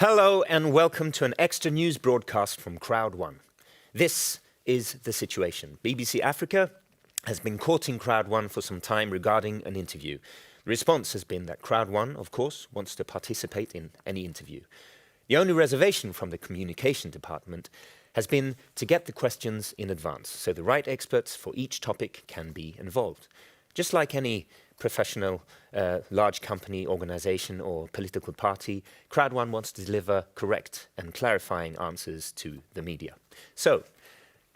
Hello and welcome to an extra news broadcast from CROWD1. This is the situation. BBC Africa has been courting CROWD1 for some time regarding an interview. The response has been that CROWD1, of course, wants to participate in any interview. The only reservation from the communication department has been to get the questions in advance, so the right experts for each topic can be involved. Just like any professional, large company, organization or political party, CROWD1 wants to deliver correct and clarifying answers to the media. So,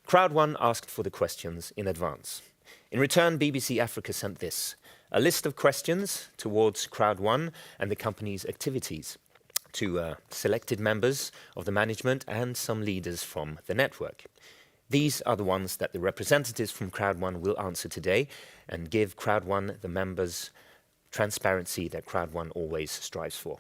CROWD1 asked for the questions in advance. In return, BBC Africa sent this, a list of questions towards CROWD1 and the company's activities to selected members of the management and some leaders from the network. These are the ones that the representatives from CROWD1 will answer today and give CROWD1 the members transparency that CROWD1 always strives for.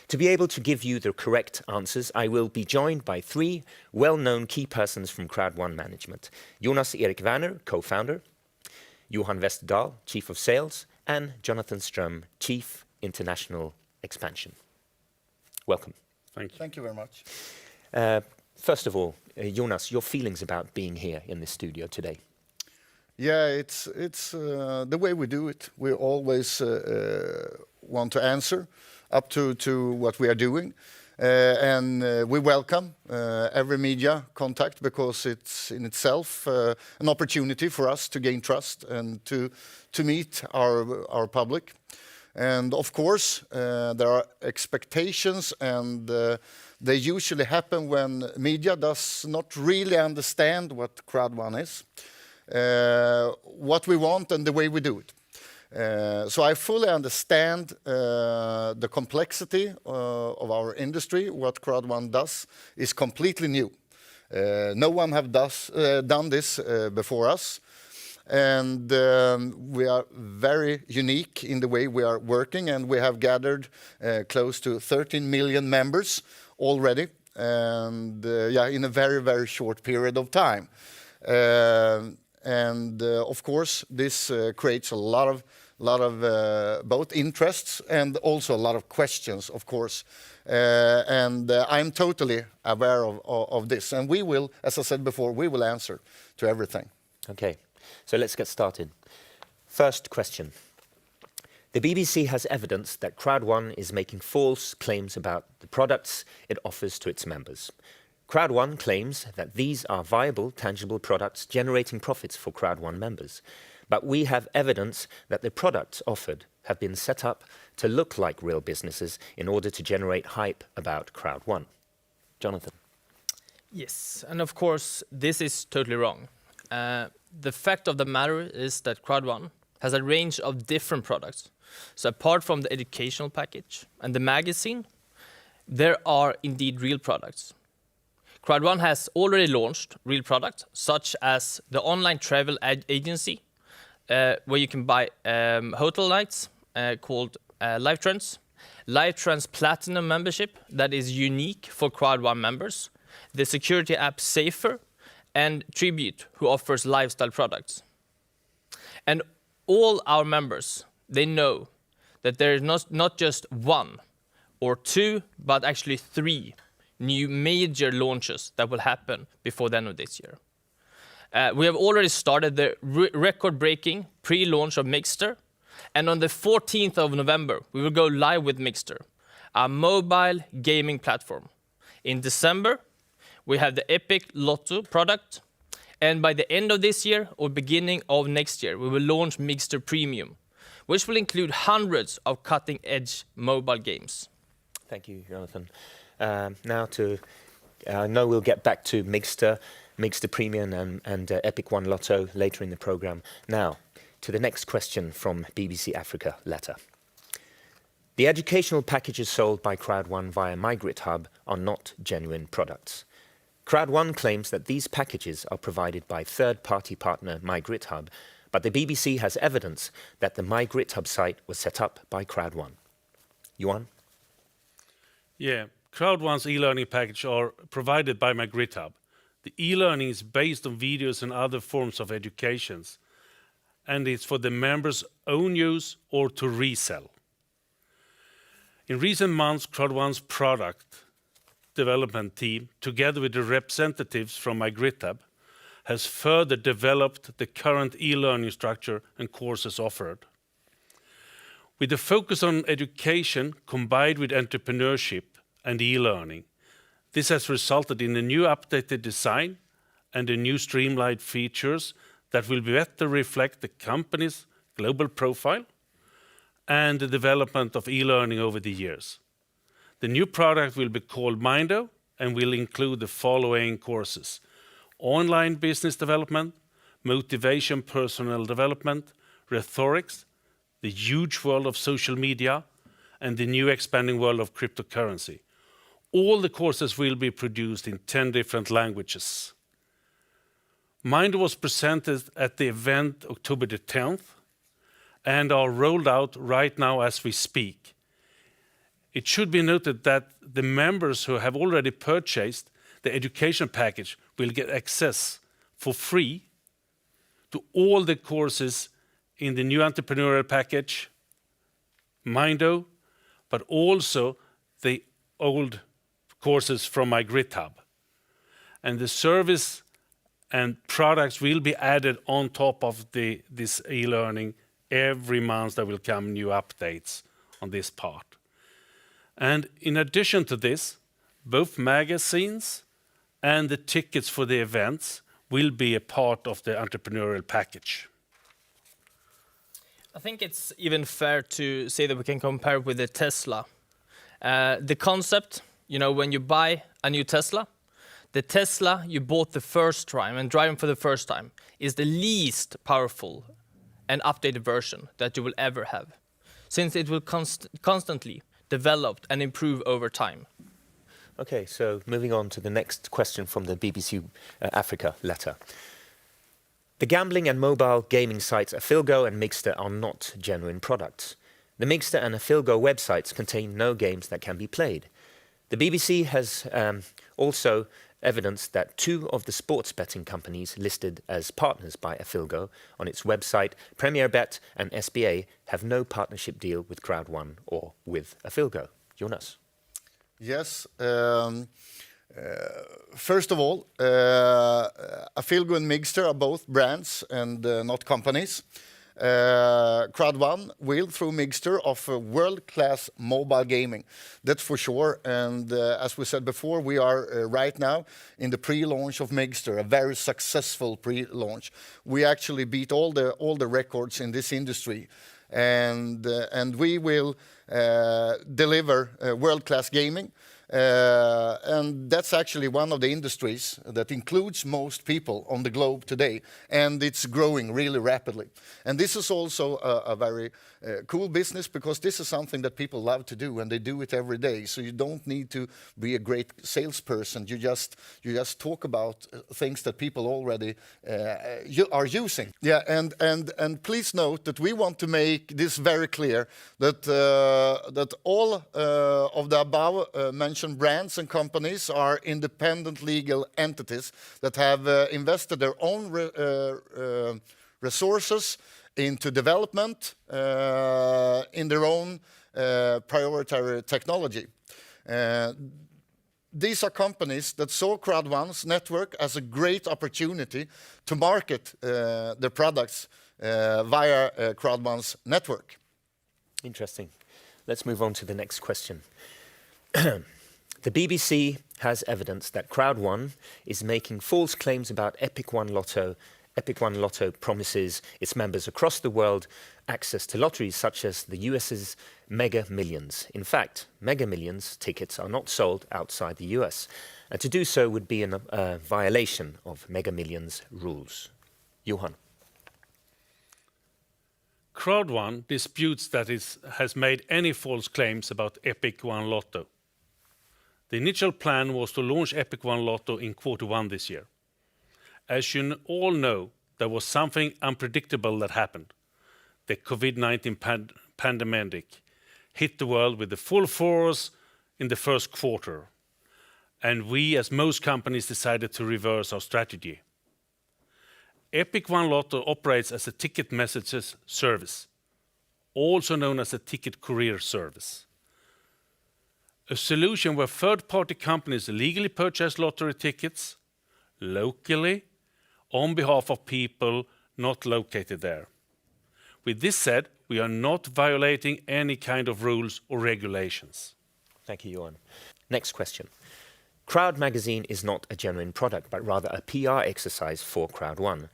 To be able to give you the correct answers, I will be joined by three well-known key persons from CROWD1 management. Jonas Erik Werner, co-founder, Johan Westerdahl, Chief of Sales, and Jonathan Ström, Chief International Expansion. Welcome. Thank you. Thank you very much. First of all, Jonas, your feelings about being here in the studio today? Yeah, it's the way we do it. We always want to answer up to what we are doing. And we welcome every media contact because it's in itself an opportunity for us to gain trust and to meet our public. And of course, there are expectations and they usually happen when media does not really understand what CROWD1 is, what we want and the way we do it. So I fully understand the complexity of our industry. What CROWD1 does is completely new. No one have done this before us. And we are very unique in the way we are working, and we have gathered close to 13 million members already, and in a very, very short period of time. Of course, this creates a lot of both interests and also a lot of questions, of course. I'm totally aware of this, and we will, as I said before, we will answer to everything. Okay. So let's get started. First question. The BBC has evidence that CROWD1 is making false claims about the products it offers to its members. CROWD1 claims that these are viable, tangible products generating profits for CROWD1 members. But we have evidence that the products offered have been set up to look like real businesses in order to generate hype about CROWD1. Jonathan. Yes, and of course, this is totally wrong. The fact of the matter is that CROWD1 has a range of different products. So apart from the educational package and the magazine, there are indeed real products. CROWD1 has already launched real products, such as the online travel agency, where you can buy hotel nights called LiveTrends, LiveTrends Platinum membership that is unique for CROWD1 members, the security app Safer, and Tribute, who offers lifestyle products. And all our members, they know that there is not just one or two, but actually three new major launches that will happen before the end of this year. We have already started the record-breaking pre-launch of Mixter, and on the 14th of November, we will go live with Mixter, a mobile gaming platform. In December, we have the Epic Lotto product, and by the end of this year or beginning of next year, we will launch Mixter Premium, which will include hundreds of cutting-edge mobile games. Thank you, Jonathan. Now I know we'll get back to Mixter Premium and Epic One Lotto later in the program. Now, to the next question from BBC Africa letter. The educational packages sold by CROWD1 via MyGritHub are not genuine products. CROWD1 claims that these packages are provided by third-party partner MyGritHub, but the BBC has evidence that the MyGritHub site was set up by CROWD1. Johan? Yeah, CROWD1's e-learning package are provided by MyGritHub. The e-learning is based on videos and other forms of educations, and it's for the members' own use or to resell. In recent months, CROWD1's product development team, together with the representatives from my GitHub, has further developed the current e-learning structure and courses offered. With the focus on education combined with entrepreneurship and e-learning, this has resulted in a new updated design and a new streamlined features that will better reflect the company's global profile and the development of e-learning over the years. The new product will be called Mindo and will include the following courses: online business development, motivation personal development, rhetorics, the huge world of social media, and the new expanding world of cryptocurrency. All the courses will be produced in 10 different languages. Mindo was presented at the event October the 10th and are rolled out right now as we speak. It should be noted that the members who have already purchased the education package will get access for free to all the courses in the new entrepreneurial package, Mindo, but also the old courses from my GitHub. And the service and products will be added on top of this e-learning. Every month there will come new updates on this part. And in addition to this, both magazines and the tickets for the events will be a part of the entrepreneurial package. I think it's even fair to say that we can compare with the Tesla. The concept, you know, when you buy a new Tesla, the Tesla you bought the first time and driving for the first time is the least powerful and updated version that you will ever have, since it will constantly develop and improve over time. Okay, so moving on to the next question from the BBC Africa letter. The gambling and mobile gaming sites Afilgo and Migster are not genuine products. The Migster and Afilgo websites contain no games that can be played. The BBC has also evidenced that 2 of the sports betting companies listed as partners by Afilgo on its website, Premier Bet and SBA, have no partnership deal with CROWD1 or with Afilgo. Jonas? Yes. First of all, Afilgo and Migster are both brands and not companies. CROWD1 will, through Migster, offer world-class mobile gaming. That's for sure. And as we said before, we are right now in the pre-launch of Migster, a very successful pre-launch. We actually beat all the records in this industry. And we will deliver world-class gaming. And that's actually one of the industries that includes most people on the globe today, and it's growing really rapidly. And this is also a very cool business, because this is something that people love to do, and they do it every day. So you don't need to be a great salesperson. You just talk about things that people already are using. Yeah, and please note that we want to make this very clear that that all of the above mentioned brands and companies are independent legal entities that have invested their own resources into development in their own proprietary technology. These are companies that saw CROWD1's network as a great opportunity to market their products via CROWD1's network. Interesting. Let's move on to the next question. The BBC has evidence that CROWD1 is making false claims about Epic One Lotto. Epic One Lotto promises its members across the world access to lotteries such as the US's Mega Millions. In fact, Mega Millions tickets are not sold outside the US, and to do so would be a violation of Mega Millions rules. Johan? CROWD1 disputes that it has made any false claims about Epic One Lotto. The initial plan was to launch Epic One Lotto in Q1 this year. As you all know, there was something unpredictable that happened. The COVID-19 pandemic hit the world with the full force in the first quarter, and we, as most companies, decided to reverse our strategy. Epic One Lotto operates as a ticket messages service, also known as a ticket courier service. A solution where third-party companies legally purchase lottery tickets locally on behalf of people not located there. With this said, we are not violating any kind of rules or regulations. Thank you, Johan. Next question. Crowd magazine is not a genuine product, but rather a PR exercise for Crowd1.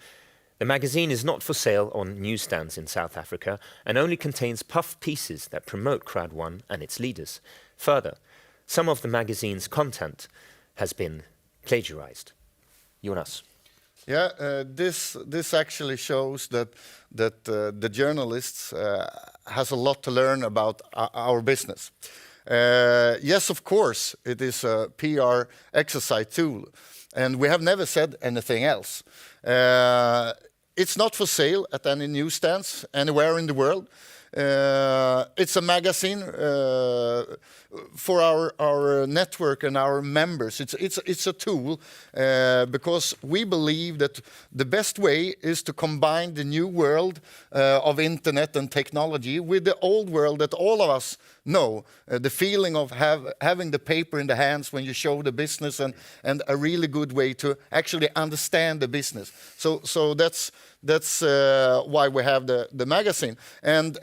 The magazine is not for sale on newsstands in South Africa and only contains puff pieces that promote Crowd1 and its leaders. Further, some of the magazine's content has been plagiarized. Jonas. Yeah, this actually shows that the journalists has a lot to learn about our business. Yes, of course, it is a PR exercise tool, and we have never said anything else. It's not for sale at any newsstands anywhere in the world. It's a magazine for our network and our members. It's a tool because we believe that the best way is to combine the new world of internet and technology with the old world that all of us know. The feeling of having the paper in the hands when you show the business, and a really good way to actually understand the business. So that's why we have the magazine. And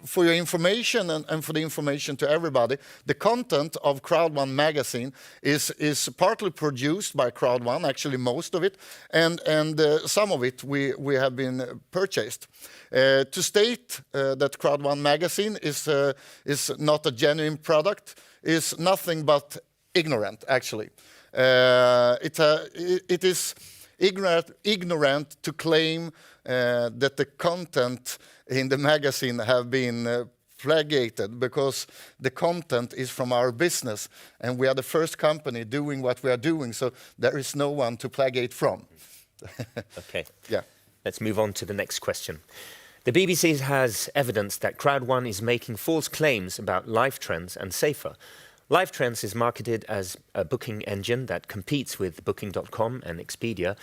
for your information and for the information to everybody, the content of Crowd1 magazine is partly produced by Crowd1, actually most of it, and some of it we have been purchased. To state that Crowd1 magazine is not a genuine product is nothing but ignorant, actually. It is ignorant to claim that the content in the magazine have been plagiated, because the content is from our business and we are the first company doing what we are doing, so there is no one to plagiate from. Okay. Yeah. Let's move on to the next question. The BBC has evidence that Crowd1 is making false claims about live trends and Safer. Live Trends is marketed as a booking engine that competes with Booking.com and Expedia,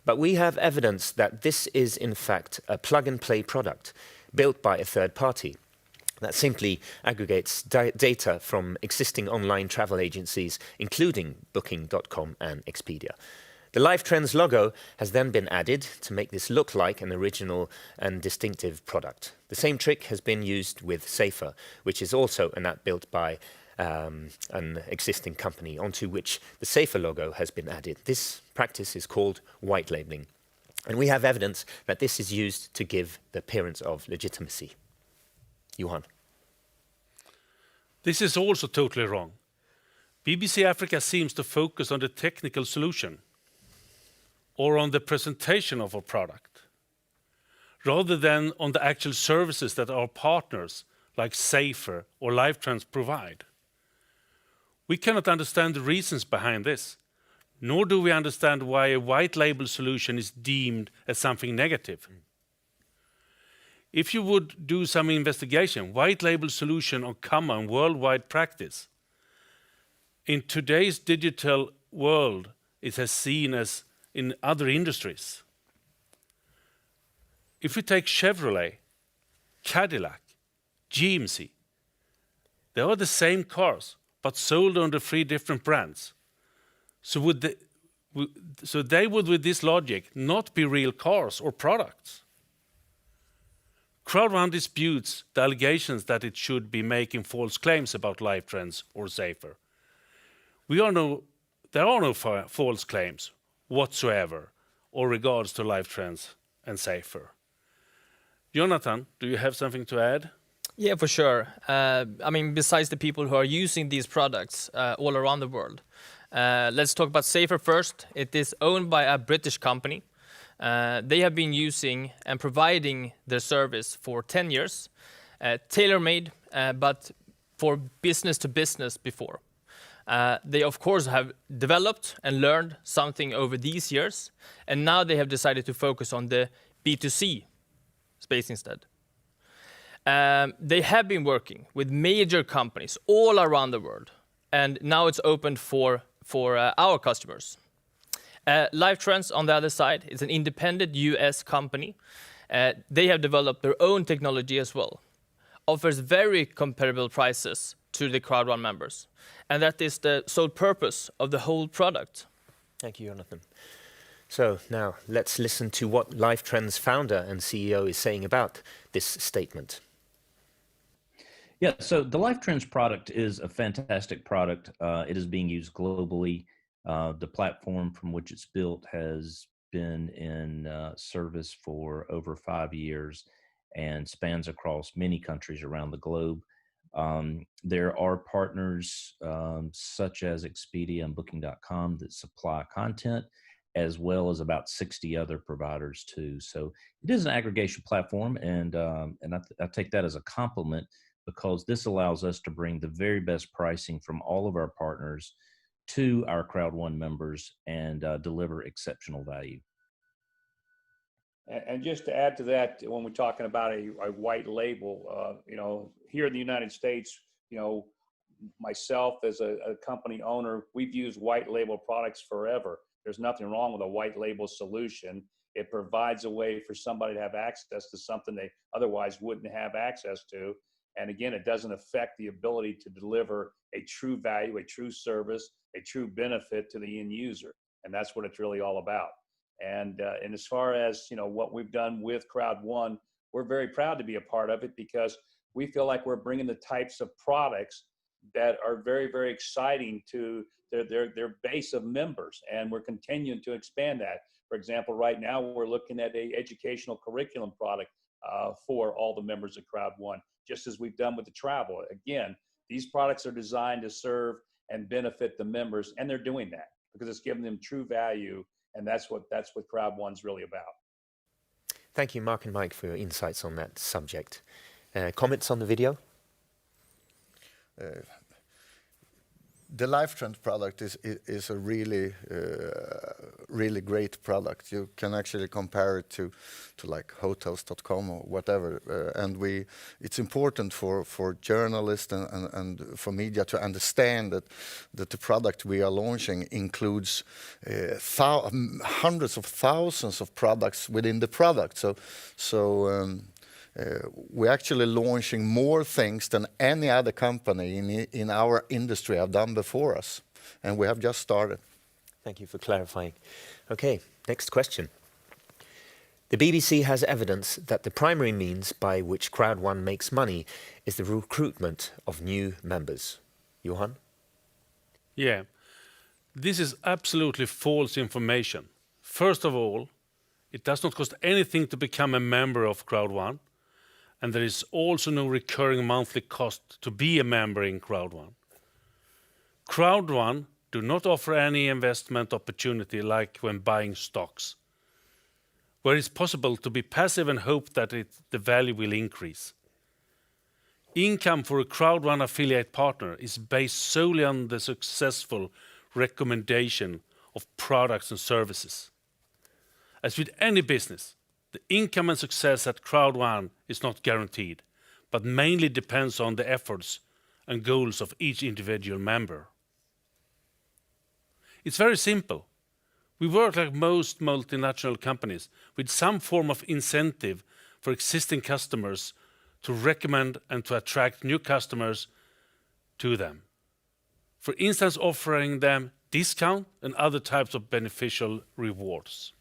but we have evidence that this is in fact a plug-and-play product built by a third party that simply aggregates data from existing online travel agencies, including Booking.com and Expedia. The Live Trends logo has then been added to make this look like an original and distinctive product. The same trick has been used with Safer, which is also an app built by an existing company onto which the Safer logo has been added. This practice is called white labeling, and we have evidence that this is used to give the appearance of legitimacy. Johan. This is also totally wrong. BBC Africa seems to focus on the technical solution or on the presentation of a product, rather than on the actual services that our partners like Safer or Live Trends provide. We cannot understand the reasons behind this, nor do we understand why a white label solution is deemed as something negative. If you would do some investigation, white label solution are common worldwide practice. In today's digital world, it is seen as in other industries. If we take Chevrolet, Cadillac, GMC, they are the same cars, but sold under 3 different brands. So they would, with this logic, not be real cars or products. Crowd1 disputes the allegations that it should be making false claims about Live Trends or Safer. There are no false claims whatsoever or regards to Live Trends and Safer. Jonathan, do you have something to add? Yeah, for sure. I mean, besides the people who are using these products all around the world, let's talk about Safer first. It is owned by a British company. They have been using and providing their service for 10 years, tailor-made, but for business to business before. They, of course, have developed and learned something over these years, and now they have decided to focus on the B2C space instead. They have been working with major companies all around the world, and now it's open for our customers. Live Trends, on the other side, is an independent US company. They have developed their own technology as well. Offers very comparable prices to the CROWD1 members. And that is the sole purpose of the whole product. Thank you, Jonathan. So now let's listen to what Lifetrend's founder and CEO is saying about this statement. Yeah, so the Lifetrends product is a fantastic product. It is being used globally. The platform from which it's built has been in service for over 5 years and spans across many countries around the globe. There are partners such as Expedia and Booking.com that supply content, as well as about 60 other providers too. So it is an aggregation platform, and I take that as a compliment, because this allows us to bring the very best pricing from all of our partners to our CROWD1 members and deliver exceptional value. And just to add to that, when we're talking about a white label, here in the United States, myself as a company owner, we've used white label products forever. There's nothing wrong with a white label solution. It provides a way for somebody to have access to something they otherwise wouldn't have access to. And again, it doesn't affect the ability to deliver a true value, a true service, a true benefit to the end user. And that's what it's really all about. And as far as what we've done with CROWD1, we're very proud to be a part of it, because we feel like we're bringing the types of products that are very, very exciting to their base of members, and we're continuing to expand that. For example, right now we're looking at a educational curriculum product for all the members of CROWD1, just as we've done with the travel. Again, these products are designed to serve and benefit the members, and they're doing that because it's giving them true value. And that's what CROWD1's really about. Thank you, Mark and Mike, for your insights on that subject. Comments on the video? The Lifetrend product is a really really great product. You can actually compare it to like hotels.com or whatever, and it's important for journalists and for media to understand that the product we are launching includes hundreds of thousands of products within the product. So we're actually launching more things than any other company in our industry have done before us, and we have just started. Thank you for clarifying. Okay, next question. The BBC has evidence that the primary means by which CROWD1 makes money is the recruitment of new members. Johan? Yeah, this is absolutely false information. First of all, it does not cost anything to become a member of CROWD1. And there is also no recurring monthly cost to be a member in CROWD1. CROWD1 do not offer any investment opportunity like when buying stocks, where it's possible to be passive and hope that the value will increase. Income for a CROWD1 affiliate partner is based solely on the successful recommendation of products and services. As with any business, the income and success at CROWD1 is not guaranteed, but mainly depends on the efforts and goals of each individual member. It's very simple. We work like most multinational companies with some form of incentive for existing customers to recommend and to attract new customers to them. For instance, offering them discount and other types of beneficial rewards.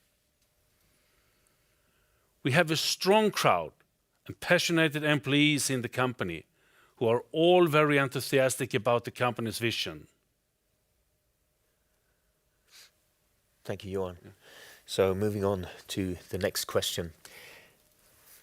We have a strong crowd and passionate employees in the company who are all very enthusiastic about the company's vision. Thank you, Johan. So moving on to the next question.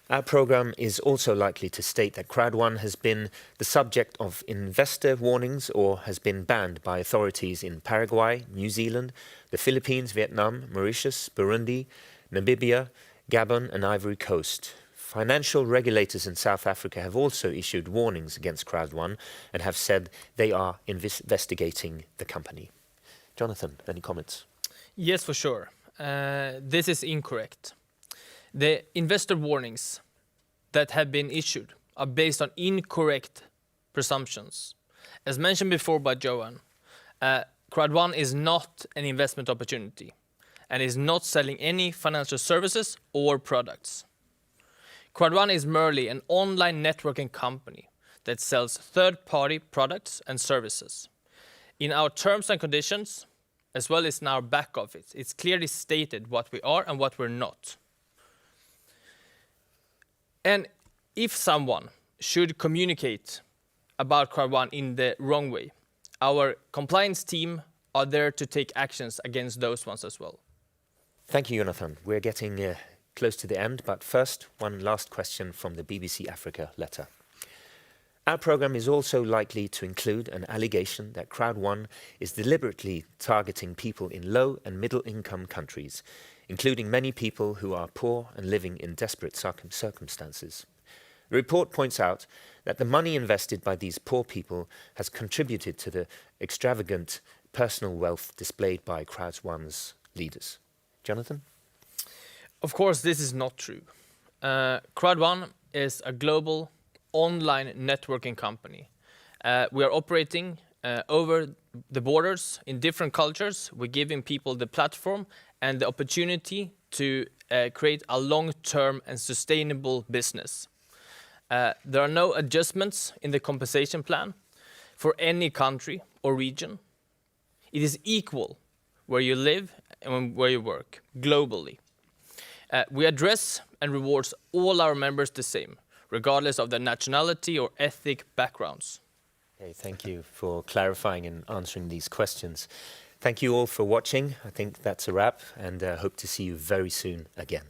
Our program is also likely to state that CROWD1 has been the subject of investor warnings or has been banned by authorities in Paraguay, New Zealand, the Philippines, Vietnam, Mauritius, Burundi, Namibia, Gabon and Ivory Coast. Financial regulators in South Africa have also issued warnings against CROWD1 and have said they are investigating the company. Jonathan, any comments? Yes, for sure. This is incorrect. The investor warnings that have been issued are based on incorrect presumptions. As mentioned before by Johan, CROWD1 is not an investment opportunity and is not selling any financial services or products. CROWD1 is merely an online networking company that sells third-party products and services. In our terms and conditions, as well as in our back office, it's clearly stated what we are and what we're not. And if someone should communicate about Crowd1 in the wrong way, our compliance team are there to take actions against those ones as well. Thank you, Jonathan. We're getting close to the end, but first, one last question from the BBC Africa letter. Our programme is also likely to include an allegation that Crowd1 is deliberately targeting people in low and middle income countries, including many people who are poor and living in desperate circumstances. The report points out that the money invested by these poor people has contributed to the extravagant personal wealth displayed by Crowd1's leaders. Jonathan? Of course, this is not true. Crowd1 is a global online networking company. We are operating over the borders in different cultures. We're giving people the platform and the opportunity to create a long-term and sustainable business. There are no adjustments in the compensation plan for any country or region. It is equal where you live and where you work, globally. We address and reward all our members the same, regardless of their nationality or ethnic backgrounds. Okay, thank you for clarifying and answering these questions. Thank you all for watching. I think that's a wrap, and hope to see you very soon again.